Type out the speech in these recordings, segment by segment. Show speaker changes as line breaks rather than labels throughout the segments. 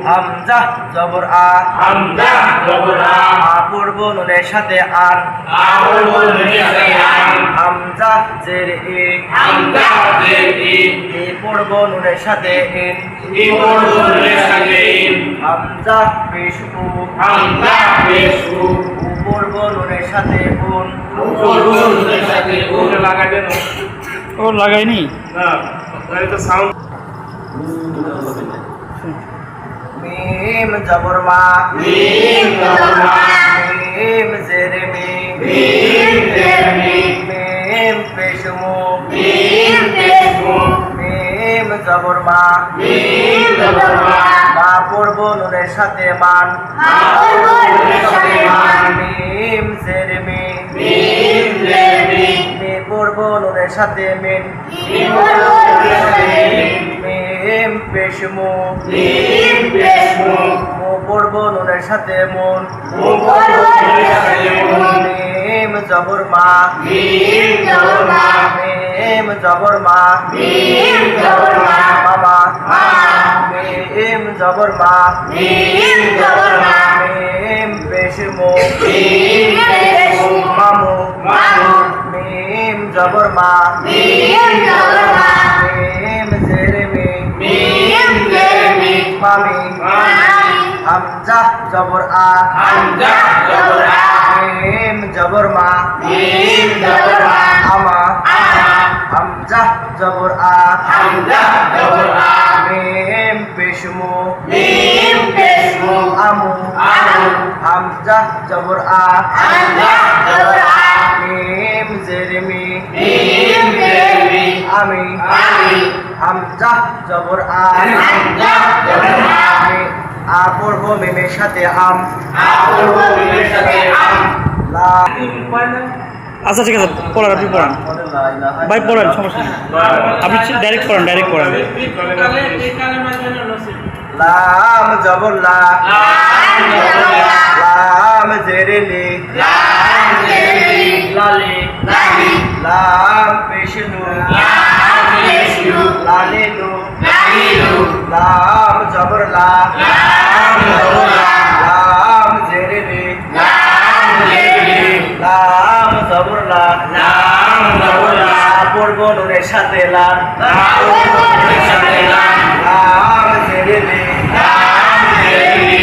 হামজা জবর আ,
হামজা জবর আ,
পড়ব নুনের সাথে আন,
পড়ব নুনের সাথে আন,
হামজা জের ই,
হামজা জের ই,
পড়ব নুনের সাথে ইন,
পড়ব নুনের সাথে ইন,
হামজা পেশ উ,
হামজা পেশ উ,
পড়ব নুনের সাথে উন,
পড়ব নুনের সাথে উন।
লাগাই দেন
ও লাগাইনি
না তাহলে তো সাউন্ড
মিম জবর মা,
মিম জবর মা,
মিম জের মি,
মিম জের মি,
মিম পেশ মু,
মিম পেশ মু,
মিম জবর মা,
মিম জবর মা,
মা পড়ব নুনের সাথে মান,
পড়ব নুনের সাথে মান,
মিম জের মি,
মিম জের মি,
মি পড়ব নুনের সাথে মিন,
পড়ব নুনের সাথে মিন,
মিম পেশ মু,
মিম পেশ মু,
মু পড়ব নুনের সাথে মুন,
পড়ব নুনের সাথে মুন,
মিম জবর মা,
মিম জবর মা,
মিম জবর মা,
মিম জবর মা,
মামা,
মা,
মিম জবর মা,
মিম জবর মা,
মিম পেশ মু,
মিম পেশ মু,
মামু,
মামু,
মিম জবর মা,
মিম জবর মা,
মিম জের মি,
মিম জের মি,
মামি,
মামি,
হামজা জবর আ,
হামজা জবর আ,
মিম জবর মা,
মিম জবর মা,
আমা,
আমা,
হামজা জবর আ,
হামজা জবর আ,
মিম পেশ মু,
মিম পেশ মু,
আমু,
আমু,
হামজা জবর আ,
হামজা জবর আ,
মিম জের মি,
মিম জের মি,
আমি,
আমি,
হামজা জবর আ,
হামজা জবর আ,
পড়ব মিমের সাথে আম,
পড়ব নুনের সাথে আম,
লা
আচ্ছা ঠিক আছে পড়ান আপনি পড়ান ভাই পড়ান সমস্যা নেই আপনি ডাইরেক্ট পড়ান
লাম জবর লা,
লাম জবর লা,
লাম জেরে লি,
লাম জের লি,
লালি,
লালি,
লাম পেশ নু,
লাম পেশ নু,
লালি নু,
লালি নু,
লাম জবর লা,
লাম জবর লা,
লাম জেরে লি,
লাম জের লি,
লাম জবর লা,
লাম জবর লা,
পড়ব নুনের সাথে লা,
পড়ব নুনের সাথে লাম,
লাম জেরে লি,
লাম জের লি,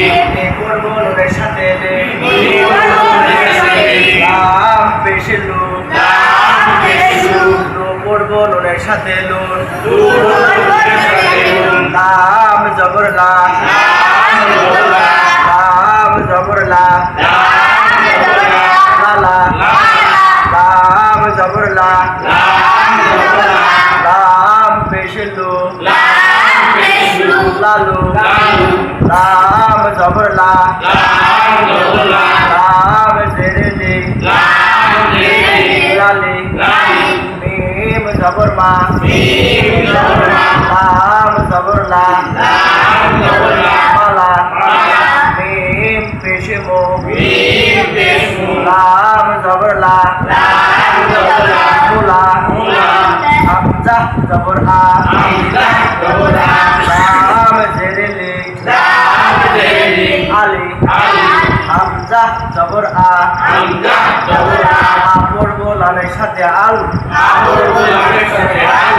পড়ব নুনের সাথে লে,
পড়ব নুনের সাথে লি,
লাম পেশ লু,
লাম পেশ লু,
লু পড়ব নুনের সাথে লুন,
পড়ব নুনের সাথে লুন,
লাম জবর লা,
লাম জবর লা,
লাম জবর লা,
লাম জবর লা,
লালা, লাম জবর লা,
লাম জবর লা,
লাম পেশ লু,
লাম পেশ লু,
লালু,
লালু,
লাম জবর লা,
লাম জবর লা,
লাম জেরে লি,
লাম জের লি,
লালি,
লালি,
মিম জবর মা,
মিম জবর মা,
লাম জবর লা,
লাম জবর লা,
মালা,
মালা,
মিম পেশ মু,
মিম পেশ মু,
লাম জবর লা,
লাম জবর লা,
মুলা,
মুলা,
হামজা জবর আ,
হামজা জবর আ,
লাম জেরে লি,
লাম জের লি,
আলি,
আলি,
হামজা জবর আ,
হামজা জবর আ,
পড়ব লালের সাথে আল,
পড়ব লামের সাথে আল,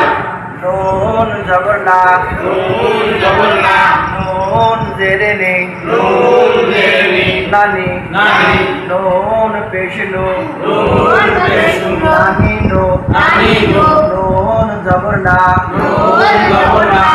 নুন জবর লা,
নুন জবর লা,
নুন জেরে লি,
নুন জের লি,
নানি,
নানি,
নুন পেশ নু,
নুন পেশ নু,
নানি নু,
নানি নু,
নুন জবর না,
নুন জবর না,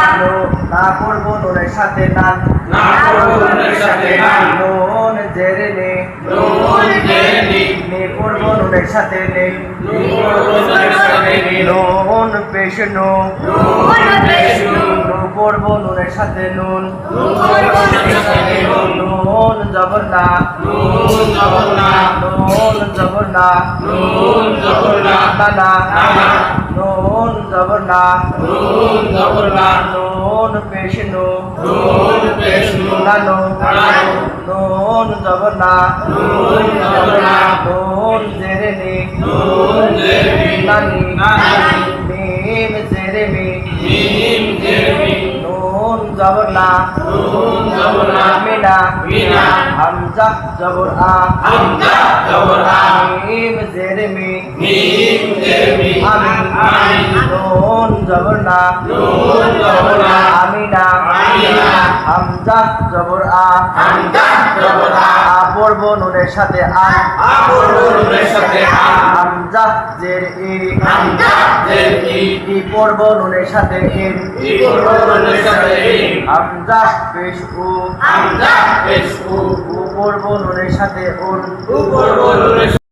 না পড়ব নুনের সাথে নান,
না পড়ব নুনের সাথে নান,
নুন জেরে লি,
নুন জের লি,
নি পড়ব নুনের সাথে লি,
নুন পড়ব নুনের সাথে লি,
নুন পেশ নু,
নুন পেশ নু,
নু পড়ব নুনের সাথে নুন,
নুন পড়ব নুনের সাথে নুন,
নুন জবর না,
নুন জবর না,
নুন জবর না,
নুন জবর না,
নানা,
নানা,
নুন জবর না,
নুন জবর না,
নুন পেশ নু,
নুন পেশ নু,
নানু,
নানু,
নুন জবর না,
নুন জবর না,
নুন জেরে নি,
নুন জের লি,
নানি,
নানি,
মিম জেরে মি,
মিম জের মি,
নুন জবর না
নুন জবর না
মিনা
মিনা
হামজা জবর আ
হামজা জবর আ
মিম জের মি
মিম জের মি
আমি
আমি
নুন জবর না
নুন জবর না
আমিনা
আমিনা
হামজা জবর আ
হামজা জবর আ
পড়ব নুনের সাথে আন
আপর নুনের সাথে আ
হামজা জের ই
হামজা জের ই
ই পড়ব নুনের সাথে ইন
ই পড়ব নুনের সাথে ই
হামজা পেশ উ
হামজা পেশ উ
উ পড়ব নুনের সাথে উন
উ পড়ব নুনের